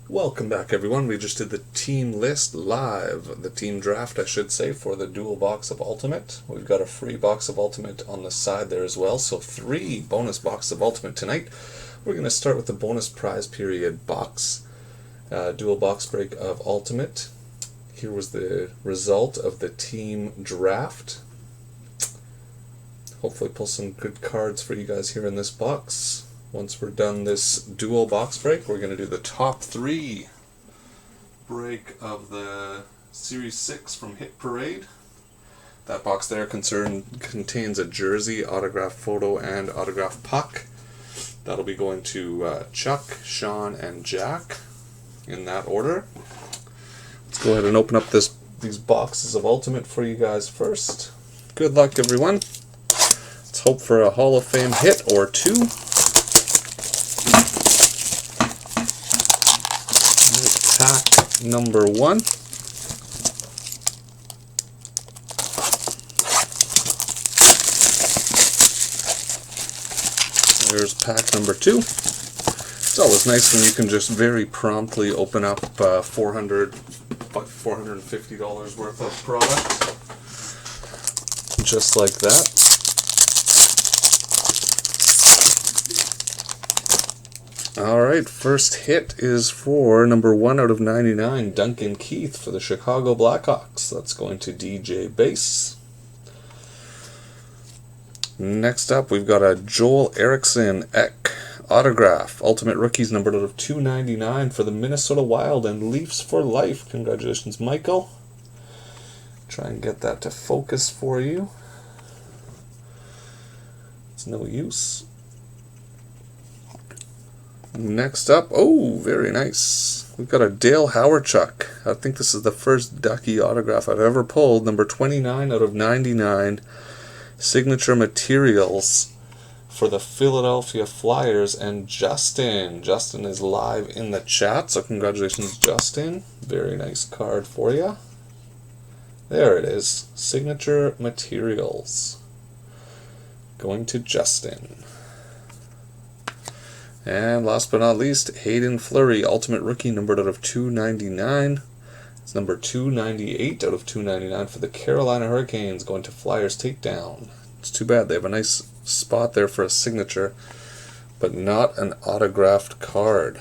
Welcome back, everyone. We just did the team list live, the team draft, I should say, for the dual box of Ultimate. We've got a free box of Ultimate on the side there as well, so 3 bonus boxes of Ultimate tonight. We're going to start with the bonus prize period box, dual box break of Ultimate. Here was the result of the team draft. Hopefully pull some good cards for you guys here in this box. Once we're done this dual box break, we're going to do the top 3 break of the Series 6 from Hit Parade. That box there contains a jersey, autograph photo, and autograph puck. That'll be going to Chuck, Sean, and Jack in that order. Let's go ahead and open up these boxes of Ultimate for you guys first. Good luck, everyone. Let's hope for a Hall of Fame hit or 2. Pack number 1. There's pack number 2. It's always nice when you can just very promptly open up $450 worth of product. Just like that. Alright, first hit is for number 1 out of 99, Duncan Keith for the Chicago Blackhawks. That's going to DJ Base. Next up, we've got a Joel Eriksson Ek autograph. Ultimate Rookies numbered out of 299 for the Minnesota Wild and Leafs for life. Congratulations, Michael. Try and get that to focus for you. It's no use. Next up, oh, very nice. We've got a Dale Hawerchuk. I think this is the first Ducky autograph I've ever pulled. Number 29 out of 99. Signature materials for the Philadelphia Flyers and Justin. Justin is live in the chat, so congratulations, Justin. Very nice card for you. There it is. Signature materials. Going to Justin. And last but not least, Hayden Fleury, Ultimate Rookie, numbered out of 299. It's number 298 out of 299 for the Carolina Hurricanes, going to Flyers Takedown. It's too bad. They have a nice spot there for a signature, but not an autographed card.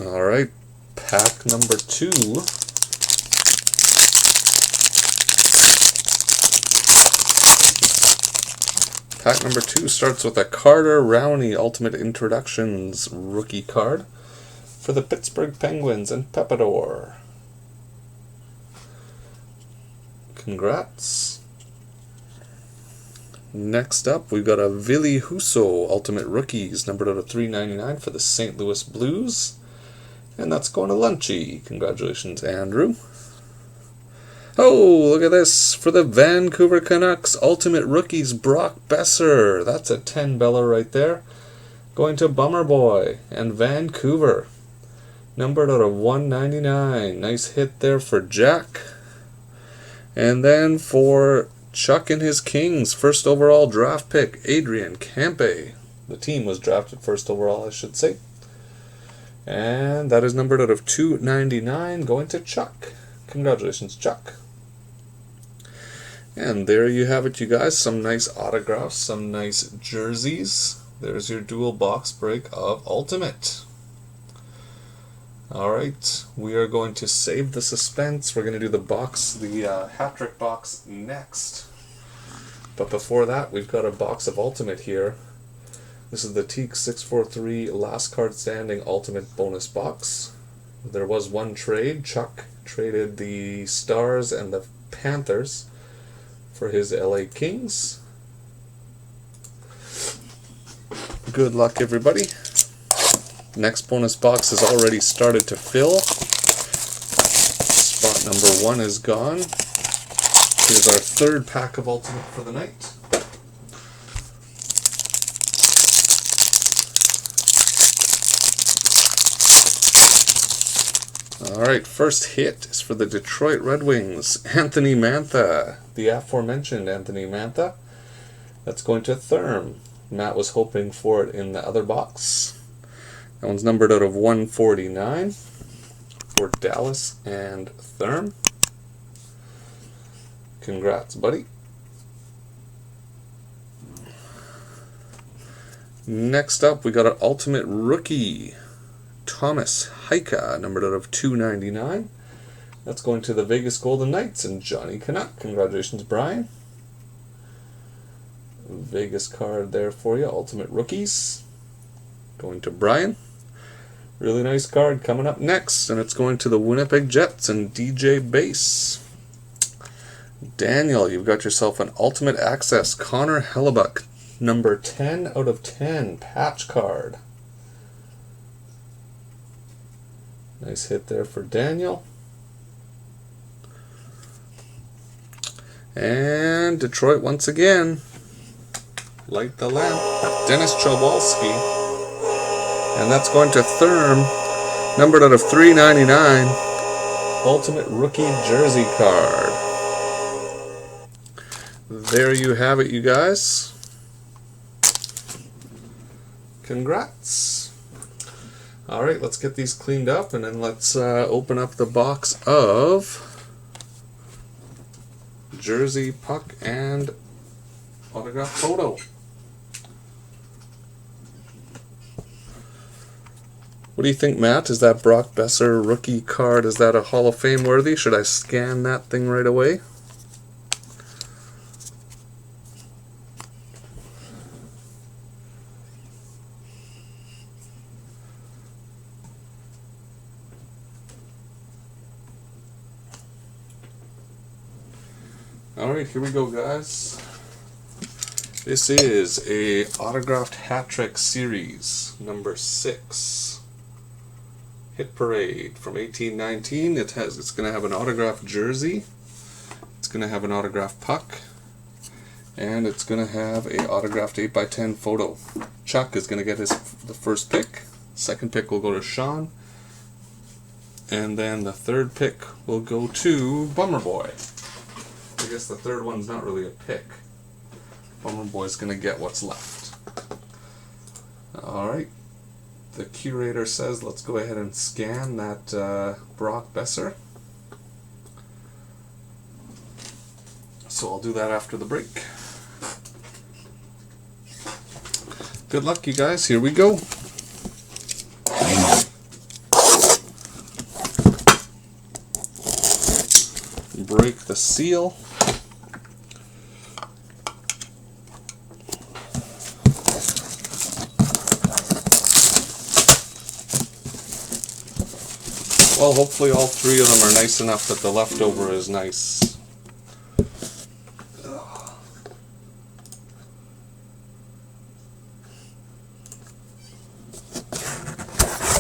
Alright, pack number 2. Pack number 2 starts with a Carter Rowney Ultimate Introductions rookie card for the Pittsburgh Penguins and Pepador. Congrats. Next up, we've got a Ville Husso Ultimate Rookies numbered out of 399 for the St. Louis Blues. And that's going to Lunchy. Congratulations, Andrew. Oh, look at this. For the Vancouver Canucks, Ultimate Rookies, Brock Besser. That's a 10-beller right there. Going to Bummer Boy and Vancouver. Numbered out of 199. Nice hit there for Jack. And then for Chuck and his Kings, first overall draft pick, Adrian Campe. The team was drafted first overall, I should say. And that is numbered out of 299. Going to Chuck. Congratulations, Chuck. And there you have it, you guys. Some nice autographs, some nice jerseys. There's your dual box break of Ultimate. Alright, we are going to save the suspense. We're going to do the hat-trick box next. But before that, we've got a box of Ultimate here. This is the Teeks643 Last Card Standing Ultimate Bonus Box. There was one trade. Chuck traded the Stars and the Panthers for his LA Kings. Good luck, everybody. Next bonus box has already started to fill. Spot number 1 is gone. Here's our 3rd pack of Ultimate for the night. Alright, first hit is for the Detroit Red Wings, Anthony Mantha, the aforementioned Anthony Mantha. That's going to Therm. Matt was hoping for it in the other box. That one's numbered out of 149 for Dallas and Therm. Congrats, buddy. Next up, we got an Ultimate Rookie. Thomas Heika, numbered out of 299. That's going to the Vegas Golden Knights and Johnny Canuck. Congratulations, Brian. Vegas card there for you. Ultimate Rookies. Going to Brian. Really nice card coming up next, and it's going to the Winnipeg Jets and DJ Base. Daniel, you've got yourself an Ultimate Access Connor Hellebuck, number 10 out of 10 patch card. Nice hit there for Daniel. And Detroit once again. Light the lamp. Dennis Chowalski. And that's going to Therm, numbered out of 399. Ultimate Rookie Jersey card. There you have it, you guys. Congrats. Alright, let's get these cleaned up and then let's open up the box of jersey, puck, and autograph photo. What do you think, Matt? Is that Brock Besser rookie card? Is that a Hall of Fame worthy? Should I scan that thing right away? Alright, here we go, guys. This is a autographed hat trick series, number 6. Hit Parade from 1819. It's going to have an autographed jersey. It's going to have an autographed puck. And it's going to have a autographed 8x10 photo. Chuck is going to get the first pick. Second pick will go to Sean. And then the third pick will go to Bummer Boy. I guess the third one's not really a pick. Bummer Boy's going to get what's left. Alright. The curator says let's go ahead and scan that Brock Besser. So I'll do that after the break. Good luck, you guys. Here we go. Break the seal. Well, hopefully all three of them are nice enough that the leftover is nice.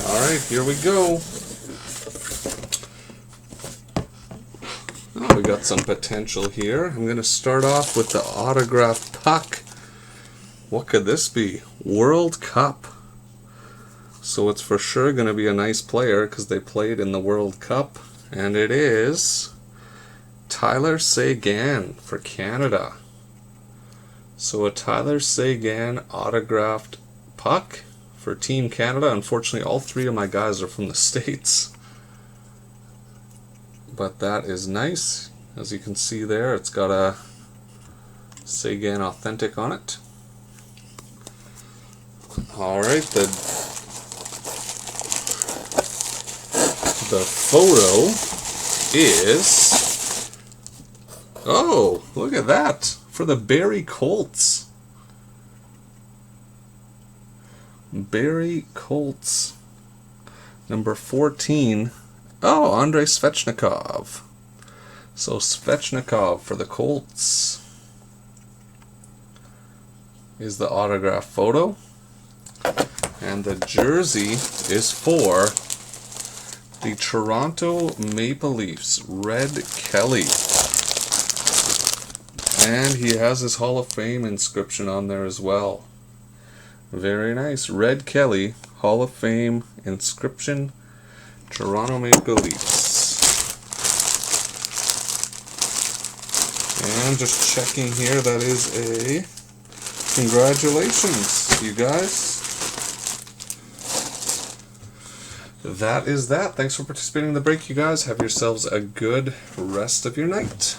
Alright, here we go. Oh, we got some potential here. I'm going to start off with the autographed puck. What could this be? World Cup. So it's for sure going to be a nice player because they played in the World Cup. And it is Tyler Seguin for Canada. So a Tyler Seguin autographed puck for Team Canada. Unfortunately, all three of my guys are from the States. But that is nice. As you can see there, it's got a Seguin Authentic on it. Alright, the photo is, oh, look at that, for the Barrie Colts. Barrie Colts, number 14. Oh, Andrei Svechnikov. So Svechnikov for the Colts is the autograph photo. And the jersey is for the Toronto Maple Leafs, Red Kelly. And he has his Hall of Fame inscription on there as well. Very nice. Red Kelly, Hall of Fame inscription, Toronto Maple Leafs. And just checking here, that is a congratulations, you guys. that is that. Thanks for participating in the break, you guys. Have yourselves a good rest of your night.